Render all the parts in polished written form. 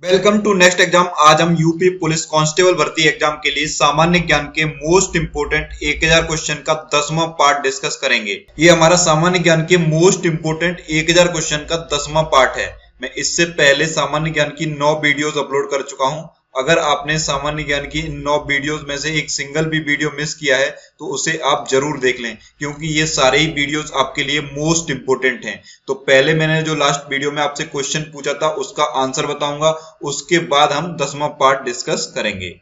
Welcome to next exam. आज हम UP police constable भर्ती एग्जाम के लिए सामान्य ज्ञान के मोस्ट इंपोर्टेंट 1000 क्वेश्चन का 10वां पार्ट डिस्कस करेंगे। ये हमारा सामान्य ज्ञान के मोस्ट इंपोर्टेंट 1000 क्वेश्चन का 10वां पार्ट है। मैं इससे पहले सामान्य ज्ञान की 9 वीडियोस अपलोड कर चुका हूं। अगर आपने सामान्य ज्ञान की इन 9 वीडियोस में से एक सिंगल भी वीडियो मिस किया है तो उसे आप जरूर देख लें, क्योंकि ये सारे ही वीडियोस आपके लिए मोस्ट इंपोर्टेंट हैं। तो पहले मैंने जो लास्ट वीडियो में आपसे क्वेश्चन पूछा था उसका आंसर बताऊंगा, उसके बाद हम 10वां पार्ट डिस्कस करेंगे।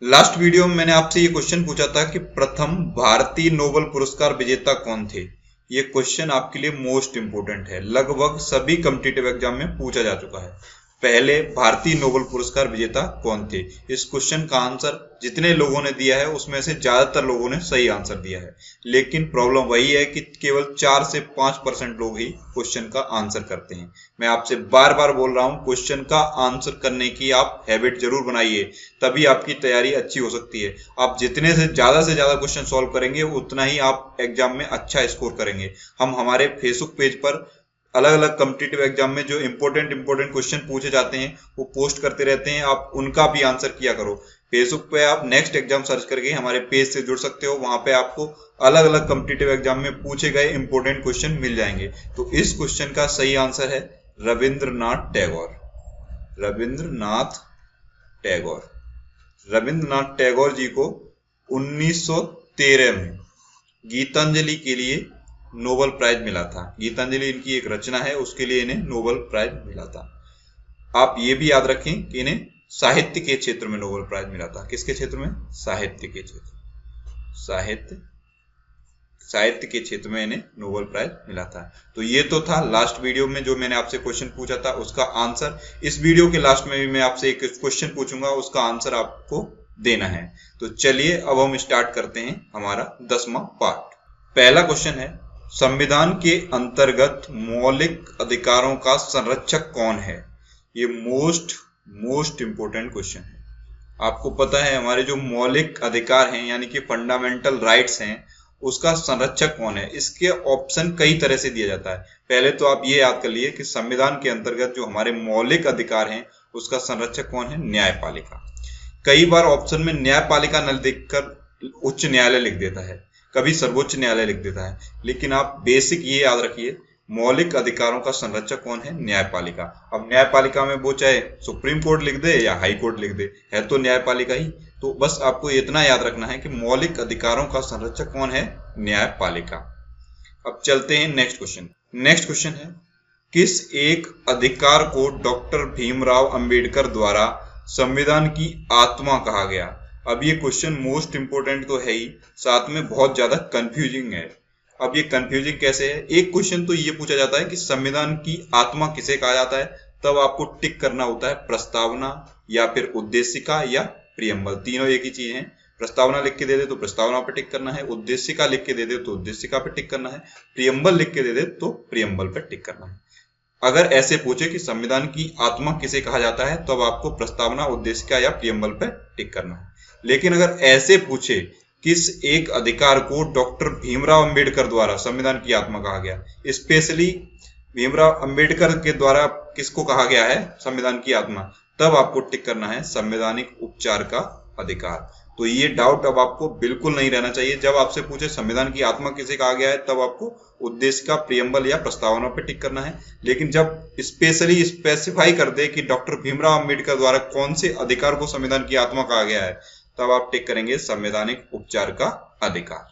लास्ट वीडियो में मैंने आपसे ये क्वेश्चन पूछा था कि प्रथम भारतीय नोबेल पुरस्कार विजेता कौन थे। ये क्वेश्चन आपके लिए मोस्ट इंपोर्टेंट है, लगभग सभी कॉम्पिटिटिव एग्जाम में पूछा जा चुका है। पहले भारतीय नोबेल पुरस्कार विजेता कौन थे। इस क्वेश्चन का आंसर जितने लोगों ने दिया है उसमें से ज्यादातर लोगों ने सही आंसर दिया है, लेकिन प्रॉब्लम वही है कि केवल 4 से 5% लोग ही क्वेश्चन का आंसर करते हैं। मैं आपसे बार बार बोल रहा हूं, क्वेश्चन का आंसर करने की आप हैबिट जरूर बनाइए, तभी आपकी तैयारी अच्छी हो सकती है। आप जितने से ज्यादा क्वेश्चन सॉल्व करेंगे उतना ही आप एग्जाम में अच्छा स्कोर करेंगे। हम हमारे फेसबुक पेज पर अलग अलग कॉम्पिटिटिव एग्जाम में जो इंपॉर्टेंट क्वेश्चन पूछे जाते हैं वो पोस्ट करते रहते हैं, आप उनका भी आंसर किया करो। फेसबुक पे आप नेक्स्ट एग्जाम सर्च करके हमारे पेज से जुड़ सकते हो, वहां पे आपको अलग अलग कॉम्पिटिटिव एग्जाम में पूछे गए इंपॉर्टेंट क्वेश्चन मिल जाएंगे। तो इस क्वेश्चन का सही आंसर है रविंद्रनाथ टैगोर। रविंद्रनाथ टैगोर। रविंद्रनाथ टैगोर जी को 1913 में गीतांजलि के लिए नोबेल प्राइज मिला था। गीतांजलि इनकी एक रचना है, उसके लिए इन्हें नोबेल प्राइज मिला था। आप ये भी याद रखें कि इन्हें साहित्य के क्षेत्र में नोबेल प्राइज मिला था। किसके क्षेत्र में? साहित्य के क्षेत्र। साहित्य के क्षेत्र में इन्हें नोबेल प्राइज मिला था। तो ये तो था लास्ट वीडियो में जो मैंने आपसे क्वेश्चन पूछा था उसका आंसर। इस वीडियो के लास्ट में भी मैं आपसे एक क्वेश्चन पूछूंगा, उसका आंसर आपको देना है। तो चलिए अब हम स्टार्ट करते हैं हमारा 10वां पार्ट। पहला क्वेश्चन है, संविधान के अंतर्गत मौलिक अधिकारों का संरक्षक कौन है। ये मोस्ट इंपोर्टेंट क्वेश्चन है। आपको पता है हमारे जो मौलिक अधिकार हैं यानी कि फंडामेंटल राइट्स हैं, उसका संरक्षक कौन है। इसके ऑप्शन कई तरह से दिया जाता है। पहले तो आप ये याद कर लिए कि संविधान के अंतर्गत जो हमारे मौलिक अधिकार हैं उसका संरक्षक कौन है? न्यायपालिका। कई बार ऑप्शन में न्यायपालिका न लिखकर उच्च न्यायालय लिख देता है, कभी सर्वोच्च न्यायालय लिख देता है, लेकिन आप बेसिक ये याद रखिए, मौलिक अधिकारों का संरक्षक कौन है? न्यायपालिका। अब न्यायपालिका में वो चाहे सुप्रीम कोर्ट लिख दे या हाई कोर्ट लिख दे, है तो न्यायपालिका ही। तो बस आपको इतना याद रखना है कि मौलिक अधिकारों का संरक्षक कौन है? न्यायपालिका। अब चलते हैं नेक्स्ट क्वेश्चन। नेक्स्ट क्वेश्चन है, किस एक अधिकार को डॉक्टर भीमराव अंबेडकर द्वारा संविधान की आत्मा कहा गया। अब ये क्वेश्चन मोस्ट इंपोर्टेंट तो है ही, साथ में बहुत ज्यादा कंफ्यूजिंग है। अब ये कंफ्यूजिंग कैसे है? एक क्वेश्चन तो ये पूछा जाता है कि संविधान की आत्मा किसे कहा जाता है, तब आपको टिक करना होता है प्रस्तावना या फिर उद्देशिका या प्रियम्बल। तीनों एक ही चीज है। प्रस्तावना लिख के दे दे तो प्रस्तावना पे टिक करना है, उद्देशिका लिख के दे दे तो उद्देशिका पे टिक करना है, प्रियम्बल लिख के दे दे तो प्रियम्बल पे टिक करना है। अगर ऐसे पूछे कि संविधान की आत्मा किसे कहा जाता है, तो अब आपको प्रस्तावना, उद्देशिका या प्रियम्बल पे टिक करना है। लेकिन अगर ऐसे पूछे किस एक अधिकार को डॉक्टर भीमराव अंबेडकर द्वारा संविधान की आत्मा कहा गया, स्पेशली भीमराव अंबेडकर के द्वारा किसको कहा गया है संविधान की आत्मा, तब आपको टिक करना है संवैधानिक उपचार का अधिकार। तो ये डाउट अब आपको बिल्कुल नहीं रहना चाहिए। जब आपसे पूछे संविधान की आत्मा किसे कहा गया है, तब आपको उद्देश्य का, प्रियम्बल या प्रस्तावना पे टिक करना है। लेकिन जब स्पेशली स्पेसिफाई कर दे कि डॉक्टर भीमराव अंबेडकर द्वारा कौन से अधिकार को संविधान की आत्मा कहा गया है, तब आप टिक करेंगे संवैधानिक उपचार का अधिकार।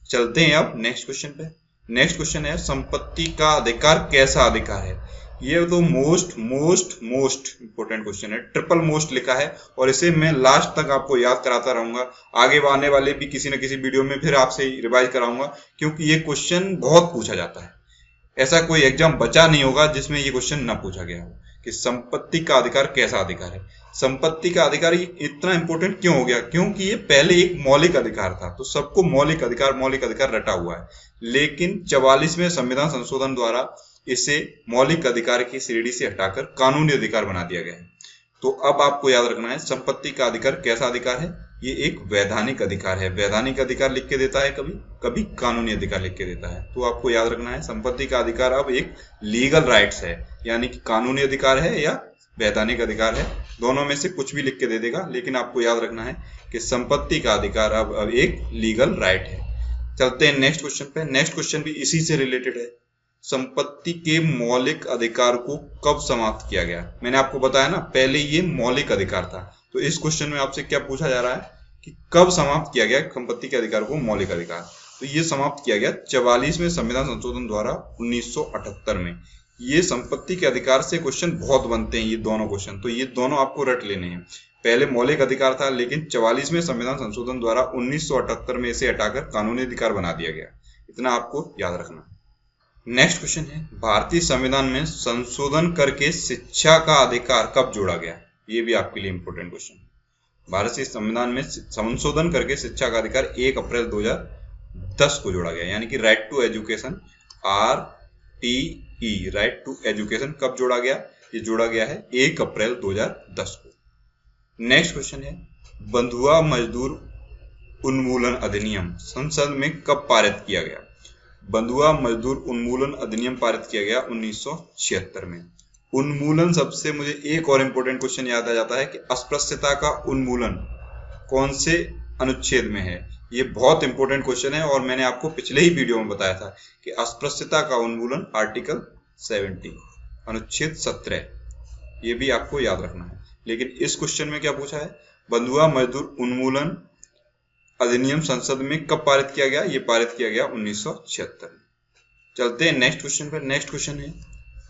चलते हैं अब नेक्स्ट क्वेश्चन पे। नेक्स्ट क्वेश्चन है, संपत्ति का अधिकार कैसा अधिकार है। ये तो मोस्ट इंपोर्टेंट क्वेश्चन है, ट्रिपल मोस्ट लिखा है, और इसे मैं लास्ट तक आपको याद कराता रहूंगा। आगे आने वाले भी किसी न किसी वीडियो में फिर आपसे रिवाइज कराऊंगा, क्योंकि ये क्वेश्चन बहुत पूछा जाता है। ऐसा कोई एग्जाम बचा नहीं होगा जिसमें ये क्वेश्चन ना पूछा गया हो कि संपत्ति का अधिकार कैसा अधिकार है। संपत्ति का अधिकार इतना इंपॉर्टेंट क्यों हो गया? क्योंकि ये पहले एक मौलिक अधिकार था, तो सबको मौलिक अधिकार रटा हुआ है। लेकिन 44वें संविधान संशोधन द्वारा इसे मौलिक अधिकार की श्रेणी से हटाकर कानूनी अधिकार बना दिया गया है। तो अब आपको याद रखना है संपत्ति का अधिकार कैसा अधिकार है। ये एक वैधानिक अधिकार है। वैधानिक अधिकार लिख के देता है, कभी कभी कानूनी अधिकार लिख के देता है। तो आपको याद रखना है संपत्ति का अधिकार अब एक लीगल राइट्स है, यानी कि कानूनी अधिकार है या वैधानिक अधिकार है। दोनों में से कुछ भी लिख के दे देगा, लेकिन आपको याद रखना है कि संपत्ति का अधिकार अब एक लीगल राइट है। चलते हैं नेक्स्ट क्वेश्चन पे। नेक्स्ट क्वेश्चन भी इसी से रिलेटेड है। संपत्ति के मौलिक अधिकार को कब समाप्त किया गया? मैंने आपको बताया ना, पहले ये मौलिक अधिकार था, तो इस क्वेश्चन में आपसे क्या पूछा जा रहा है कि कब समाप्त किया गया संपत्ति के अधिकार को मौलिक अधिकार? तो ये समाप्त किया गया 44वें संविधान संशोधन द्वारा 1978 में। ये संपत्ति के अधिकार से क्वेश्चन बहुत बनते हैं, ये दोनों क्वेश्चन, तो ये दोनों आपको रट लेने हैं। पहले मौलिक अधिकार था, लेकिन 44वें संविधान संशोधन द्वारा 1978 में इसे हटाकर कानूनी अधिकार बना दिया गया। इतना आपको याद रखना है। नेक्स्ट क्वेश्चन है, भारतीय संविधान में संशोधन करके शिक्षा का अधिकार कब जोड़ा गया? ये भी आपके लिए इंपॉर्टेंट क्वेश्चन है। भारतीय संविधान में संशोधन करके शिक्षा का अधिकार 1 अप्रैल 2010 को जोड़ा गया, यानी कि right to education, RTE, right to education कब जोड़ा गया? ये जोड़ा गया है 1 अप्रैल 2010 को। नेक्स्ट क्वेश्चन है, बंधुआ मजदूर उन्मूलन अधिनियम संसद में कब पारित किया गया? बंधुआ मजदूर उन्मूलन अधिनियम पारित किया गया 1976 में। उन्मूलन सबसे मुझे एक और इम्पोर्टेंट क्वेश्चन याद आ जाता है कि अस्पृश्यता का उन्मूलन कौन से अनुच्छेद में है? ये बहुत इंपॉर्टेंट क्वेश्चन है और मैंने आपको पिछले ही वीडियो में बताया था कि अस्पृश्यता का उन्मूलन आर्टिकल 70 अनुच्छेद 17, ये भी आपको याद रखना है। लेकिन इस क्वेश्चन में क्या पूछा है? बंधुआ मजदूर उन्मूलन अधिनियम संसद में कब पारित किया गया? ये पारित किया गया 1976 में। चलते हैं नेक्स्ट क्वेश्चन पर। नेक्स्ट क्वेश्चन है,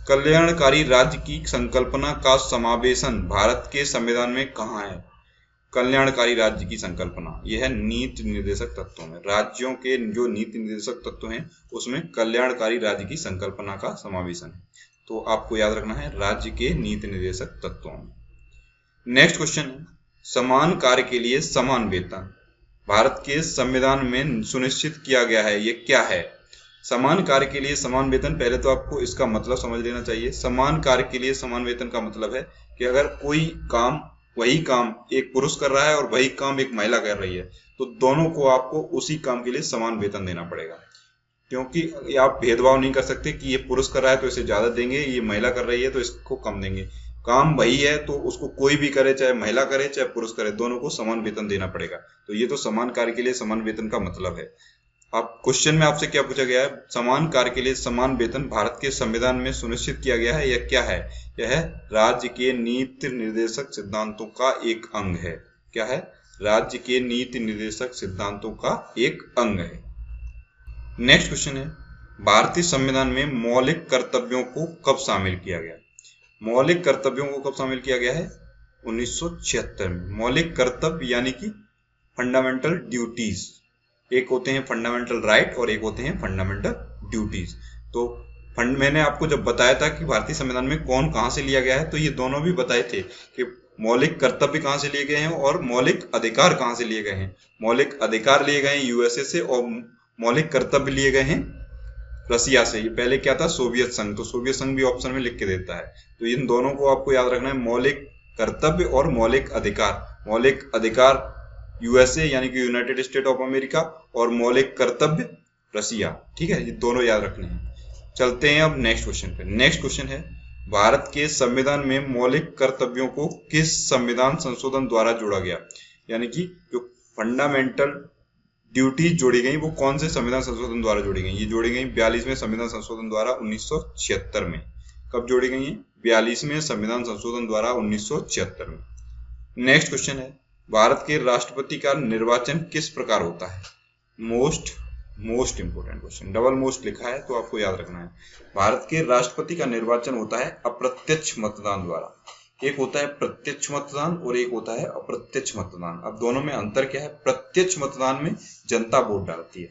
कल्याणकारी राज्य की संकल्पना का समावेशन भारत के संविधान में कहाँ है? कल्याणकारी राज्य की संकल्पना यह है नीति निर्देशक तत्वों में। राज्यों के जो नीति निर्देशक तत्व हैं उसमें कल्याणकारी राज्य की संकल्पना का समावेशन है, तो आपको याद रखना है राज्य के नीति निर्देशक तत्वों में। नेक्स्ट क्वेश्चन है, समान कार्य के लिए समान वेतन भारत के संविधान में सुनिश्चित किया गया है, ये क्या है? समान कार्य के लिए समान वेतन, पहले तो आपको इसका मतलब समझ लेना चाहिए। समान कार्य के लिए समान वेतन का मतलब है कि अगर कोई काम, वही काम एक पुरुष कर रहा है और वही काम एक महिला कर रही है, तो दोनों को आपको उसी काम के लिए समान वेतन देना पड़ेगा, क्योंकि आप भेदभाव नहीं कर सकते कि ये पुरुष कर रहा है तो इसे ज्यादा देंगे, ये महिला कर रही है तो इसको कम देंगे। काम वही है तो उसको कोई भी करे, चाहे महिला करे चाहे पुरुष करे, दोनों को समान वेतन देना पड़ेगा। तो ये तो समान कार्य के लिए समान वेतन का मतलब है। अब क्वेश्चन में आपसे क्या पूछा गया है? समान कार्य के लिए समान वेतन भारत के संविधान में सुनिश्चित किया गया है, यह क्या है? यह राज्य के नीति निर्देशक सिद्धांतों का एक अंग है। क्या है? राज्य के नीति निर्देशक सिद्धांतों का एक अंग है। नेक्स्ट क्वेश्चन है, भारतीय संविधान में मौलिक कर्तव्यों को कब शामिल किया गया? मौलिक कर्तव्यों को कब शामिल किया गया है? 1976 में। मौलिक कर्तव्य यानी कि फंडामेंटल ड्यूटीज, एक होते हैं फंडामेंटल राइट और एक होते हैं फंडामेंटल ड्यूटीज। तो मैंने आपको जब बताया था कि भारतीय संविधान में कौन कहां से लिया गया है, तो ये दोनों भी बताए थे कि मौलिक कर्तव्य कहां से लिए गए हैं और मौलिक अधिकार कहां से लिए गए हैं। मौलिक अधिकार लिए गए हैं यूएसए से और मौलिक कर्तव्य लिए गए हैं रसिया से। ये पहले क्या था? सोवियत संघ। तो सोवियत संघ भी ऑप्शन में लिख के देता है, तो इन दोनों को आपको याद रखना है, मौलिक कर्तव्य और मौलिक अधिकार। मौलिक अधिकार यूएसए यानी कि यूनाइटेड स्टेट ऑफ अमेरिका और मौलिक कर्तव्य रसिया। ठीक है, ये दोनों याद रखने हैं। चलते हैं अब नेक्स्ट क्वेश्चन पे। नेक्स्ट क्वेश्चन है, भारत के संविधान में मौलिक कर्तव्यों को किस संविधान संशोधन द्वारा जोड़ा गया? यानी कि जो फंडामेंटल ड्यूटीज जोड़ी गई वो कौन से संविधान संशोधन द्वारा जोड़ी गई? ये जोड़ी गई 42वें संविधान संशोधन द्वारा 1976 में। कब जोड़ी गई है? 42वें संविधान संशोधन द्वारा 1976 में। नेक्स्ट क्वेश्चन है, भारत के राष्ट्रपति का निर्वाचन किस प्रकार होता है? Most important question, double most लिखा है तो आपको याद रखना है। भारत के राष्ट्रपति का निर्वाचन होता है अप्रत्यक्ष मतदान द्वारा। एक होता है प्रत्यक्ष मतदान और एक होता है अप्रत्यक्ष मतदान। अब दोनों में अंतर क्या है? प्रत्यक्ष मतदान में जनता वोट डालती है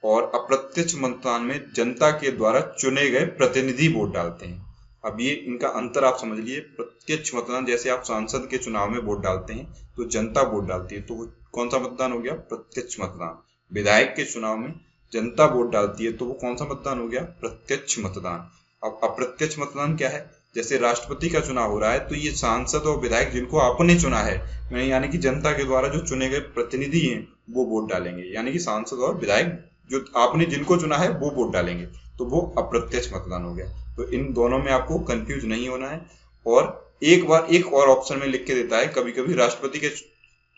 और अप्रत्यक्ष मतदान में जनता के द्वारा चुने गए प्रतिनिधि वोट डालते हैं। अब ये इनका अंतर आप समझ लीजिए। प्रत्यक्ष मतदान, जैसे आप सांसद के चुनाव में वोट डालते हैं तो जनता वोट डालती है, तो वो कौन सा मतदान हो गया? प्रत्यक्ष मतदान। विधायक के चुनाव में जनता वोट डालती है तो वो कौन सा मतदान हो गया? प्रत्यक्ष मतदान। अब अप्रत्यक्ष मतदान क्या है? जैसे राष्ट्रपति का चुनाव हो रहा है तो ये सांसद और विधायक जिनको आपने चुना है, यानी कि जनता के द्वारा जो चुने गए प्रतिनिधि हैं वो वोट डालेंगे, यानी कि सांसद और विधायक जो आपने जिनको चुना है वो वोट डालेंगे, तो वो अप्रत्यक्ष मतदान हो गया। तो इन दोनों में आपको कंफ्यूज नहीं होना है। और एक बार एक और ऑप्शन में लिख के देता है, कभी कभी राष्ट्रपति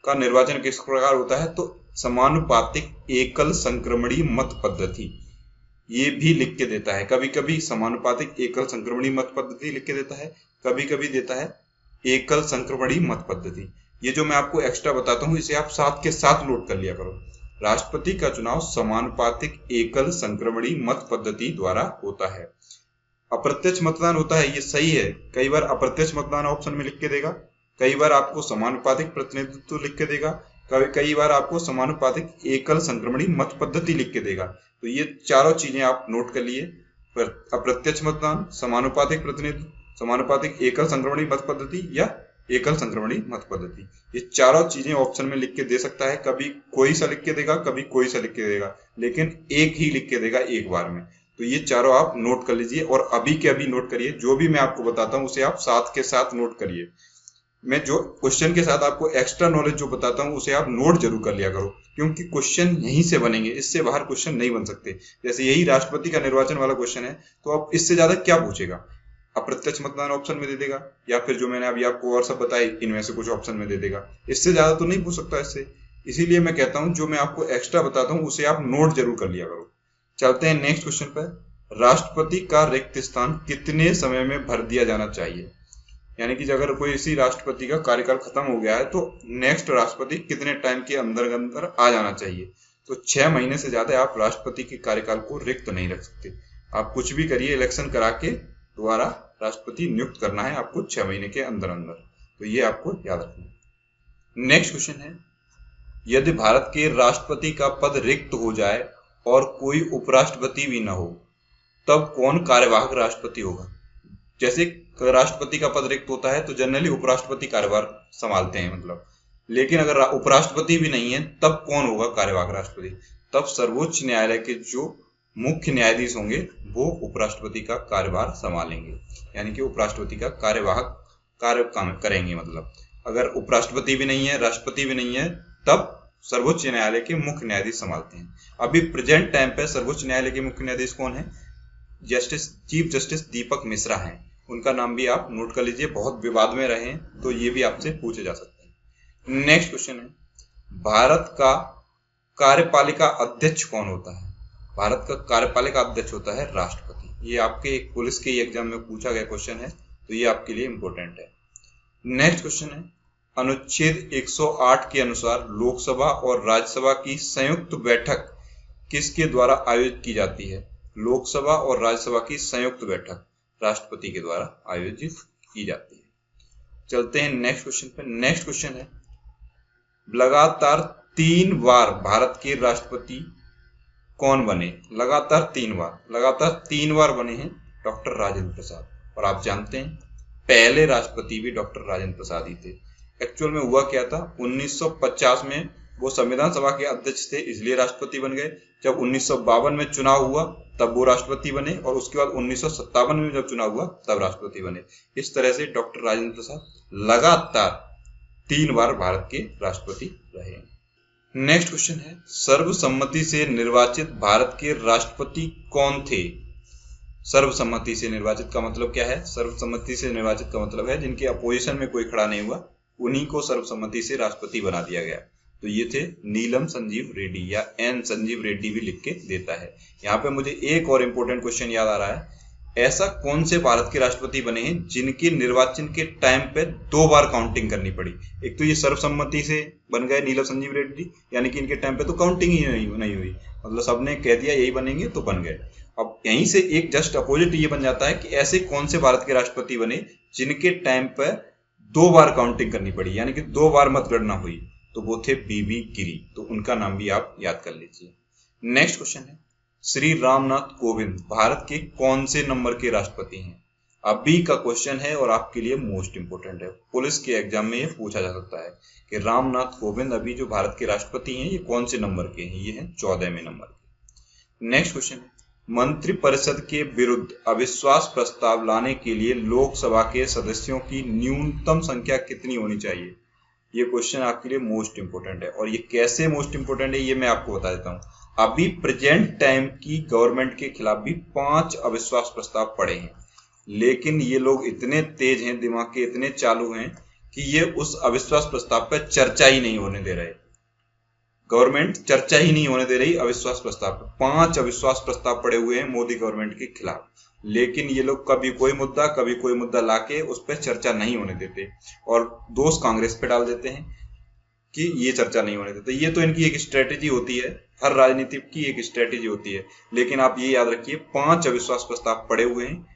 का निर्वाचन किस प्रकार होता है, तो समानुपातिक एकल संक्रमणी मत पद्धति, ये भी लिख के देता है। कभी कभी समानुपातिक एकल संक्रमणी मत पद्धति लिख के देता है, कभी कभी देता है एकल संक्रमणी मत पद्धति। ये जो मैं आपको एक्स्ट्रा बताता हूँ इसे आप साथ के साथ नोट कर लिया करो। राष्ट्रपति का चुनाव समानुपातिक एकल संक्रमणी मत पद्धति द्वारा होता है। अप्रत्यक्ष मतदान होता है, ये सही है। कई बार अप्रत्यक्ष मतदान ऑप्शन में लिख के देगा, कई बार आपको समानुपातिक प्रतिनिधित्व लिख के देगा, कई बार आपको समानुपातिक एकल संक्रमणी मत पद्धति लिख के देगा। तो ये चारों चीजें आप नोट कर लिए, अप्रत्यक्ष मतदान, समानुपातिक प्रतिनिधित्व, समानुपातिक एकल संक्रमणी मत पद्धति या एकल संक्रमणी मत पद्धति, ये चारों चीजें ऑप्शन में लिख के दे सकता है। कभी कोई सा लिख के देगा, कभी कोई सा लिख के देगा, लेकिन एक ही लिख के देगा एक बार में। तो ये चारों आप नोट कर लीजिए और अभी के अभी नोट करिए। जो भी मैं आपको बताता हूँ उसे आप साथ के साथ नोट करिए। मैं जो क्वेश्चन के साथ आपको एक्स्ट्रा नॉलेज जो बताता हूँ उसे आप नोट जरूर कर लिया करो, क्योंकि क्वेश्चन यहीं से बनेंगे, इससे बाहर क्वेश्चन नहीं बन सकते। जैसे यही राष्ट्रपति का निर्वाचन वाला क्वेश्चन है, तो अब इससे ज्यादा क्या पूछेगा? अप्रत्यक्ष मतदान ऑप्शन में दे देगा, या फिर जो मैंने अभी आपको और सब बताई इनमें से कुछ ऑप्शन में दे देगा। इससे ज्यादा तो नहीं पूछ सकता इससे। इसीलिए मैं कहता हूँ जो मैं आपको एक्स्ट्रा बताता हूँ उसे आप नोट जरूर कर लिया करो। चलते हैं नेक्स्ट क्वेश्चन पर। राष्ट्रपति का रिक्त स्थान कितने समय में भर दिया जाना चाहिए? यानी कि अगर कोई इसी राष्ट्रपति का कार्यकाल खत्म हो गया है तो नेक्स्ट राष्ट्रपति कितने टाइम के अंदर अंदर आ जाना चाहिए? तो 6 महीने से ज्यादा आप राष्ट्रपति के कार्यकाल को रिक्त नहीं रख सकते। आप कुछ भी करिए, इलेक्शन करा के दोबारा राष्ट्रपति नियुक्त करना है आपको 6 महीने के अंदर अंदर। तो ये आपको याद रखना है। नेक्स्ट क्वेश्चन है, यदि भारत के राष्ट्रपति का पद रिक्त हो जाए और कोई उपराष्ट्रपति भी न हो, तब कौन कार्यवाहक राष्ट्रपति होगा? जैसे राष्ट्रपति का पद रिक्त होता है तो जनरली उपराष्ट्रपति कार्यभार संभालते हैं, मतलब, लेकिन अगर उपराष्ट्रपति भी नहीं है तब कौन होगा कार्यवाहक राष्ट्रपति? तब सर्वोच्च न्यायालय के जो मुख्य न्यायाधीश होंगे वो उपराष्ट्रपति का कार्यभार संभालेंगे, यानी कि उपराष्ट्रपति का कार्यवाहक कार्य करेंगे। मतलब अगर उपराष्ट्रपति भी नहीं है, राष्ट्रपति भी नहीं है, तब सर्वोच्च न्यायालय के मुख्य न्यायाधीश संभालते हैं। अभी प्रेजेंट टाइम पे सर्वोच्च न्यायालय के मुख्य न्यायाधीश कौन है? चीफ जस्टिस दीपक मिश्रा हैं। उनका नाम भी आप नोट कर लीजिए, बहुत विवाद में रहे तो ये भी आपसे पूछे जा सकते हैं। नेक्स्ट क्वेश्चन है, भारत का कार्यपालिका अध्यक्ष कौन होता है? भारत का कार्यपालिका अध्यक्ष होता है राष्ट्रपति। ये आपके एक पुलिस के एग्जाम में पूछा गया क्वेश्चन है, तो ये आपके लिए इंपॉर्टेंट है। नेक्स्ट क्वेश्चन है, अनुच्छेद 108 के अनुसार लोकसभा और राज्यसभा की संयुक्त बैठक किसके द्वारा आयोजित की जाती है? लोकसभा और राज्यसभा की संयुक्त बैठक राष्ट्रपति के द्वारा आयोजित की जाती है। चलते हैं नेक्स्ट क्वेश्चन पे। नेक्स्ट क्वेश्चन है, लगातार 3 बार भारत के राष्ट्रपति कौन बने? लगातार 3 बार बने हैं डॉक्टर राजेंद्र प्रसाद। और आप जानते हैं पहले राष्ट्रपति भी डॉक्टर राजेंद्र प्रसाद ही थे। एक्चुअल में हुआ क्या था, 1950 में वो संविधान सभा के अध्यक्ष थे, इसलिए राष्ट्रपति बन गए। जब 1952 में चुनाव हुआ तब वो राष्ट्रपति बने, और उसके बाद 1957 में जब चुनाव हुआ तब राष्ट्रपति बने। इस तरह से डॉक्टर राजेंद्र प्रसाद लगातार 3 बार भारत के राष्ट्रपति रहे। नेक्स्ट क्वेश्चन है, सर्वसम्मति से निर्वाचित भारत के राष्ट्रपति कौन थे? सर्वसम्मति से निर्वाचित का मतलब क्या है? सर्वसम्मति से निर्वाचित का मतलब है जिनके अपोजिशन में कोई खड़ा नहीं हुआ, उन्हीं को सर्वसम्मति से राष्ट्रपति बना दिया गया। तो ये थे नीलम संजीव रेड्डी, या एन संजीव रेड्डी भी लिख के देता है। यहाँ पे मुझे एक और इम्पोर्टेंट क्वेश्चन याद आ रहा है, ऐसा कौन से भारत के राष्ट्रपति बने हैं जिनके निर्वाचन के टाइम पे 2 बार काउंटिंग करनी पड़ी? एक तो ये सर्वसम्मति से बन गए नीलम संजीव रेड्डी, यानी कि इनके टाइम पे तो काउंटिंग ही नहीं हुई, मतलब सबने कह दिया यही बनेंगे तो बन गए। अब यहीं से एक जस्ट अपोजिट ये बन जाता है कि ऐसे कौन से भारत के राष्ट्रपति बने जिनके टाइम पे 2 बार काउंटिंग करनी पड़ी, यानी कि 2 बार मतगणना हुई? तो वो थे बीबी गिरी, तो उनका नाम भी आप याद कर लीजिए। नेक्स्ट क्वेश्चन है, श्री रामनाथ कोविंद भारत के कौन से नंबर के राष्ट्रपति हैं? अभी का क्वेश्चन है और आपके लिए मोस्ट इंपोर्टेंट है, पुलिस के एग्जाम में ये पूछा जा सकता है कि रामनाथ कोविंद अभी जो भारत के राष्ट्रपति हैं ये कौन से नंबर के हैं? ये हैं 14वें नंबर के। नेक्स्ट क्वेश्चन है, मंत्रिपरिषद के विरुद्ध अविश्वास प्रस्ताव लाने के लिए लोकसभा के सदस्यों की न्यूनतम संख्या कितनी होनी चाहिए? ये क्वेश्चन आपके लिए मोस्ट इंपोर्टेंट है, और ये कैसे मोस्ट इंपोर्टेंट है ये मैं आपको बता देता हूँ। अभी प्रेजेंट टाइम की गवर्नमेंट के खिलाफ भी 5 अविश्वास प्रस्ताव पड़े हैं, लेकिन ये लोग इतने तेज हैं, दिमाग के इतने चालू हैं कि ये उस अविश्वास प्रस्ताव पर चर्चा ही नहीं होने दे रहे। गवर्नमेंट चर्चा ही नहीं होने दे रही अविश्वास प्रस्ताव पर। 5 अविश्वास प्रस्ताव पड़े हुए हैं मोदी गवर्नमेंट के खिलाफ, लेकिन ये लोग कभी कोई मुद्दा लाके उस पर चर्चा नहीं होने देते और दोष कांग्रेस पे डाल देते हैं कि ये चर्चा नहीं होने देते। ये तो इनकी एक स्ट्रेटेजी होती है, हर राजनीति की एक स्ट्रेटेजी होती है। लेकिन आप ये याद रखिए 5 अविश्वास प्रस्ताव पड़े हुए हैं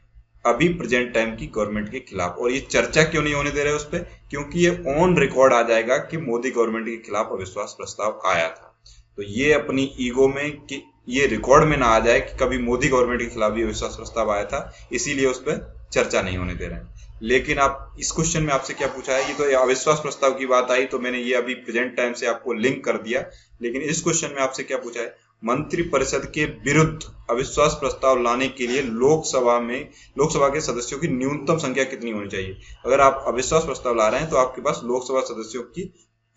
अभी प्रेजेंट टाइम की गवर्नमेंट के खिलाफ, और ये चर्चा क्यों नहीं होने दे रहे उस पर? क्योंकि ये ऑन रिकॉर्ड आ जाएगा कि मोदी गवर्नमेंट के खिलाफ अविश्वास प्रस्ताव आया था। तो ये अपनी ईगो में कि ये रिकॉर्ड में ना आ जाए कि कभी मोदी गवर्नमेंट के खिलाफ भी अविश्वास प्रस्ताव आया था, इसीलिए उस पर चर्चा नहीं होने दे रहे हैं। लेकिन आप इस क्वेश्चन में आपसे क्या पूछा है, ये तो अविश्वास प्रस्ताव की बात आई तो मैंने ये अभी प्रेजेंट टाइम से आपको लिंक कर दिया। लेकिन इस क्वेश्चन में आपसे क्या पूछा है, मंत्रिपरिषद के विरुद्ध अविश्वास प्रस्ताव लाने के लिए लोकसभा के सदस्यों की न्यूनतम संख्या कितनी होनी चाहिए। अगर आप अविश्वास प्रस्ताव ला रहे हैं तो आपके पास लोकसभा सदस्यों की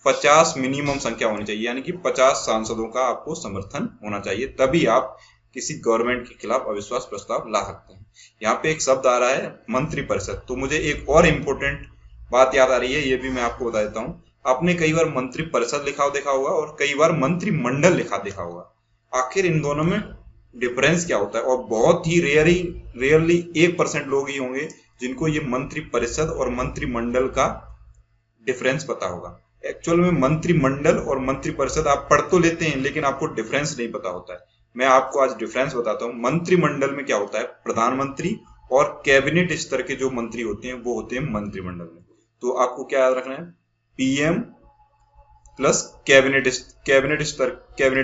50 मिनिमम संख्या होनी चाहिए, यानी कि 50 सांसदों का आपको समर्थन होना चाहिए, तभी आप किसी गवर्नमेंट के खिलाफ अविश्वास प्रस्ताव ला सकते हैं। यहाँ पे एक शब्द आ रहा है मंत्रिपरिषद, तो मुझे एक और इम्पोर्टेंट बात याद आ रही है, ये भी मैं आपको बता देता हूँ। आपने कई बार मंत्रिपरिषद लिखा देखा होगा और कई बार मंत्रिमंडल लिखा देखा होगा। आखिर इन दोनों में डिफरेंस क्या होता है? और बहुत ही रेयरली 1% लोग ही होंगे जिनको ये मंत्रिपरिषद और मंत्रिमंडल का डिफरेंस पता होगा। एक्चुअल में मंत्रिमंडल और मंत्रिपरिषद आप पढ़ तो लेते हैं, लेकिन आपको डिफरेंस नहीं पता होता है। मैं आपको आज डिफरेंस बताता हूँ। मंत्रिमंडल में क्या होता है, प्रधानमंत्री और कैबिनेट स्तर के जो मंत्री होते हैं वो होते हैं मंत्रिमंडल में। तो आपको क्या याद रखना है, पीएम प्लस कैबिनेट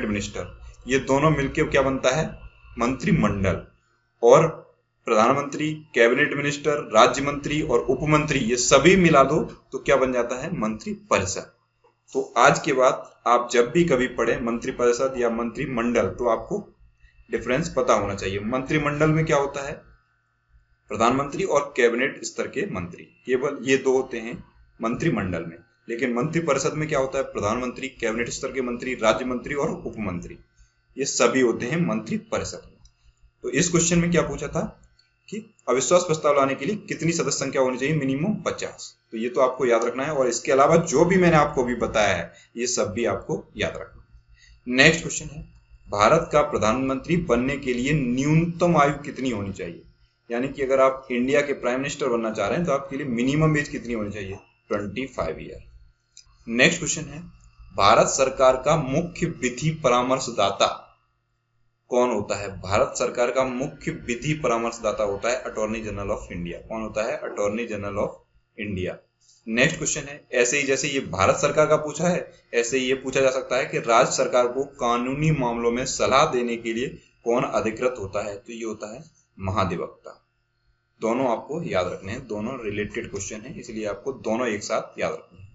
मिनिस्टर, ये दोनों मिलकर क्या बनता है, मंत्रिमंडल। और प्रधानमंत्री, कैबिनेट मिनिस्टर, राज्य मंत्री और उपमंत्री, ये सभी मिला दो तो क्या बन जाता है, मंत्रिपरिषद। तो आज के बाद आप जब भी कभी पढ़े मंत्रिपरिषद या मंत्रिमंडल तो आपको डिफरेंस पता होना चाहिए। मंत्रिमंडल में क्या होता है, प्रधानमंत्री और कैबिनेट स्तर के मंत्री, केवल ये दो होते हैं मंत्रिमंडल में। लेकिन मंत्रिपरिषद में क्या होता है, प्रधानमंत्री, कैबिनेट स्तर के मंत्री, राज्य मंत्री और उपमंत्री, ये सभी होते हैं मंत्रिपरिषद में। तो इस क्वेश्चन में क्या पूछा था कि अविश्वास प्रस्ताव लाने के लिए कितनी सदस्य संख्या होनी चाहिए, मिनिमम 50। तो ये तो आपको याद रखना है, और इसके अलावा जो भी मैंने आपको अभी बताया है ये सब भी आपको याद रखना है। नेक्स्ट क्वेश्चन है, भारत का प्रधानमंत्री बनने के लिए न्यूनतम आयु कितनी होनी चाहिए। यानी कि अगर आप इंडिया के प्राइम मिनिस्टर बनना चाह रहे हैं तो आपके लिए मिनिमम एज कितनी होनी चाहिए, 25 ईयर। नेक्स्ट क्वेश्चन है, भारत सरकार का मुख्य विधि परामर्शदाता कौन होता है। भारत सरकार का मुख्य विधि परामर्शदाता होता है अटॉर्नी जनरल ऑफ इंडिया। कौन होता है, attorney general of India. Next question है, ऐसे ही जैसे ये भारत सरकार का पूछा है, ऐसे ही ये पूछा जा सकता है कि राज्य सरकार को कानूनी मामलों में सलाह देने के लिए कौन अधिकृत होता है। तो ये होता है महाधिवक्ता। दोनों आपको याद रखने हैं, दोनों रिलेटेड क्वेश्चन है, इसलिए आपको दोनों एक साथ याद रखने हैं।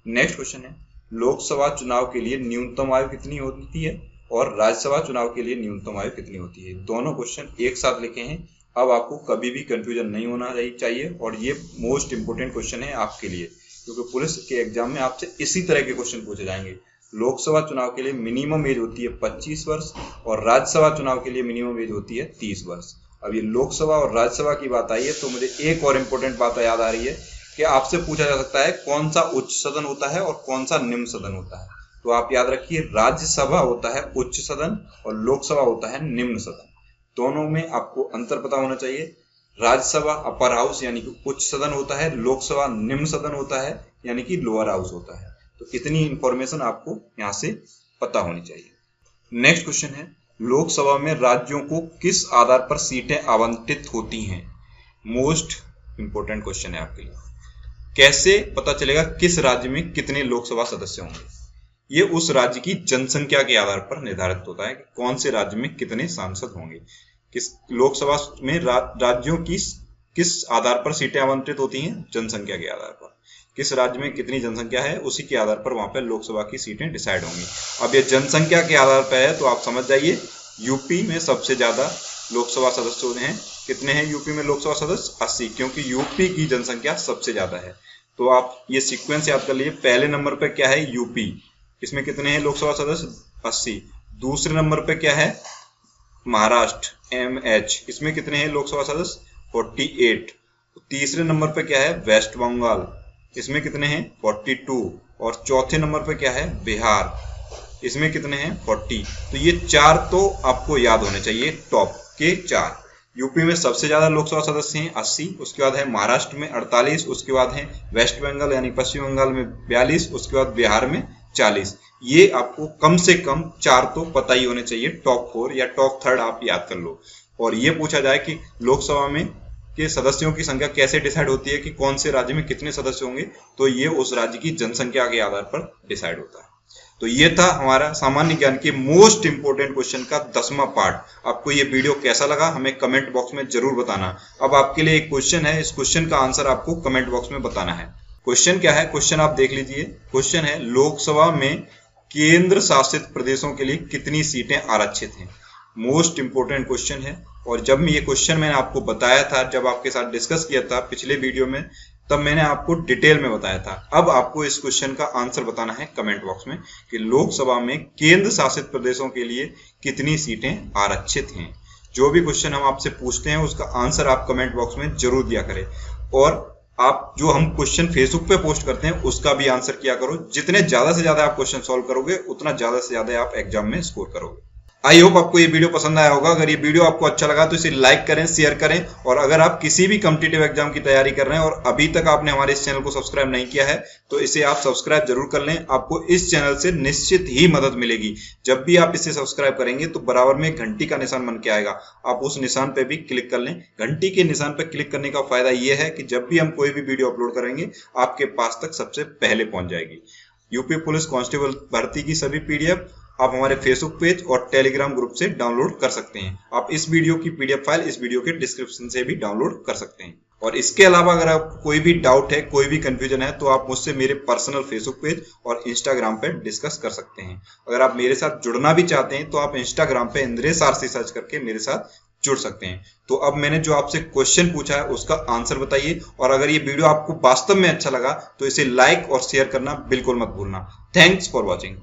नेक्स्ट क्वेश्चन है, लोकसभा चुनाव के लिए न्यूनतम आयु कितनी होती है और राज्यसभा चुनाव के लिए न्यूनतम आयु कितनी होती है। दोनों क्वेश्चन एक साथ लिखे हैं। अब आपको कभी भी कंफ्यूजन नहीं होना चाहिए, और ये मोस्ट इंपोर्टेंट क्वेश्चन है आपके लिए, क्योंकि पुलिस के एग्जाम में आपसे इसी तरह के क्वेश्चन पूछे जाएंगे। लोकसभा चुनाव के लिए मिनिमम एज होती है 25 वर्ष और राज्यसभा चुनाव के लिए मिनिमम एज होती है 30 वर्ष। अब ये लोकसभा और राज्यसभा की बात आई है तो मुझे एक और इम्पोर्टेंट बात याद आ रही है कि आपसे पूछा जा सकता है कौन सा उच्च सदन होता है और कौन सा निम्न सदन होता है। तो आप याद रखिए, राज्यसभा होता है उच्च सदन और लोकसभा होता है निम्न सदन। दोनों में आपको अंतर पता होना चाहिए। राज्यसभा अपर हाउस यानी कि उच्च सदन होता है, लोकसभा निम्न सदन होता है यानी कि लोअर हाउस होता है। तो इतनी इंफॉर्मेशन आपको यहाँ से पता होनी चाहिए। नेक्स्ट क्वेश्चन है, लोकसभा में राज्यों को किस आधार पर सीटें आवंटित होती हैं। मोस्ट इंपोर्टेंट क्वेश्चन है आपके लिए। कैसे पता चलेगा किस राज्य में कितने लोकसभा सदस्य होंगे। ये उस राज्य की जनसंख्या के आधार पर निर्धारित होता है कि कौन से राज्य में कितने सांसद होंगे। किस लोकसभा में राज्यों की किस आधार पर सीटें आवंटित होती हैं, जनसंख्या के आधार पर। किस राज्य में कितनी जनसंख्या है उसी के आधार पर वहां पर लोकसभा की सीटें डिसाइड होंगी। अब ये जनसंख्या के आधार पर है तो आप समझ जाइए, यूपी में सबसे ज्यादा लोकसभा सदस्य हैं। कितने हैं यूपी में लोकसभा सदस्य, 80, क्योंकि यूपी की जनसंख्या सबसे ज्यादा है। तो आप ये सीक्वेंस याद कर लीजिए, पहले नंबर पर क्या है, यूपी, इसमें कितने हैं लोकसभा सदस्य, 80। दूसरे नंबर पे क्या है, महाराष्ट्र, MH, इसमें कितने हैं लोकसभा सदस्य, 48। तीसरे नंबर पे क्या है, वेस्ट बंगाल, इसमें कितने हैं 42। और चौथे नंबर पे क्या है, बिहार, इसमें कितने हैं 40। तो ये 4 तो आपको याद होने चाहिए, टॉप के 4। यूपी में सबसे ज्यादा लोकसभा सदस्य हैं 80, उसके बाद है महाराष्ट्र में 48, उसके बाद है वेस्ट बंगाल यानी पश्चिम बंगाल में 42, उसके बाद बिहार में 40। ये आपको कम से कम 4 तो पता ही होने चाहिए, टॉप 4 या टॉप 3 आप याद कर लो। और ये पूछा जाए कि लोकसभा में के सदस्यों की संख्या कैसे डिसाइड होती है कि कौन से राज्य में कितने सदस्य होंगे, तो ये उस राज्य की जनसंख्या के आधार पर डिसाइड होता है। तो ये था हमारा सामान्य ज्ञान के मोस्ट इंपोर्टेंट क्वेश्चन का 10वां पार्ट। आपको ये वीडियो कैसा लगा हमें कमेंट बॉक्स में जरूर बताना। अब आपके लिए एक क्वेश्चन है, इस क्वेश्चन का आंसर आपको कमेंट बॉक्स में बताना है। क्वेश्चन क्या है, क्वेश्चन आप देख लीजिए। क्वेश्चन है, लोकसभा में केंद्र शासित प्रदेशों के लिए कितनी सीटें आरक्षित हैं। मोस्ट इंपोर्टेंट क्वेश्चन है। और जब ये क्वेश्चन मैंने आपको बताया था, जब आपके साथ डिस्कस किया था पिछले वीडियो में, तब मैंने आपको डिटेल में बताया था। अब आपको इस क्वेश्चन का आंसर बताना है कमेंट बॉक्स में कि लोकसभा में केंद्र शासित प्रदेशों के लिए कितनी सीटें आरक्षित हैं। जो भी क्वेश्चन हम आपसे पूछते हैं उसका आंसर आप कमेंट बॉक्स में जरूर दिया करें। और आप जो हम क्वेश्चन फेसबुक पे पोस्ट करते हैं उसका भी आंसर किया करो। जितने ज्यादा से ज्यादा आप क्वेश्चन सॉल्व करोगे उतना ज्यादा से ज्यादा आप एग्जाम में स्कोर करोगे। आई होप आपको ये वीडियो पसंद आया होगा। अगर ये वीडियो आपको अच्छा लगा तो इसे लाइक करें, शेयर करें। और अगर आप किसी भी कॉम्पिटिटिव एग्जाम की तैयारी कर रहे हैं और अभी तक आपने हमारे इस चैनल को सब्सक्राइब नहीं किया है तो इसे आप सब्सक्राइब जरूर कर लें। आपको इस चैनल से निश्चित ही मदद मिलेगी। जब भी आप इसे सब्सक्राइब करेंगे तो बराबर में घंटी का निशान बन के आएगा, आप उस निशान पे भी क्लिक कर लें। घंटी के निशान पे क्लिक करने का फायदा यह है कि जब भी हम कोई भी वीडियो अपलोड करेंगे आपके पास तक सबसे पहले पहुंच जाएगी। यूपी पुलिस कांस्टेबल भर्ती की सभी पीडीएफ आप हमारे फेसबुक पेज और टेलीग्राम ग्रुप से डाउनलोड कर सकते हैं। आप इस वीडियो की पीडीएफ फाइल इस वीडियो के डिस्क्रिप्शन से भी डाउनलोड कर सकते हैं। और इसके अलावा अगर आपको कोई भी डाउट है, कोई भी कंफ्यूजन है तो आप मुझसे मेरे पर्सनल फेसबुक पेज और इंस्टाग्राम पे डिस्कस कर सकते हैं। अगर आप मेरे साथ जुड़ना भी चाहते हैं तो आप इंस्टाग्राम पे इंद्रेश आरसी सर्च करके मेरे साथ जुड़ सकते हैं। तो अब मैंने जो आपसे क्वेश्चन पूछा है उसका आंसर बताइए। और अगर ये वीडियो आपको वास्तव में अच्छा लगा तो इसे लाइक और शेयर करना बिल्कुल मत भूलना। Thanks for watching.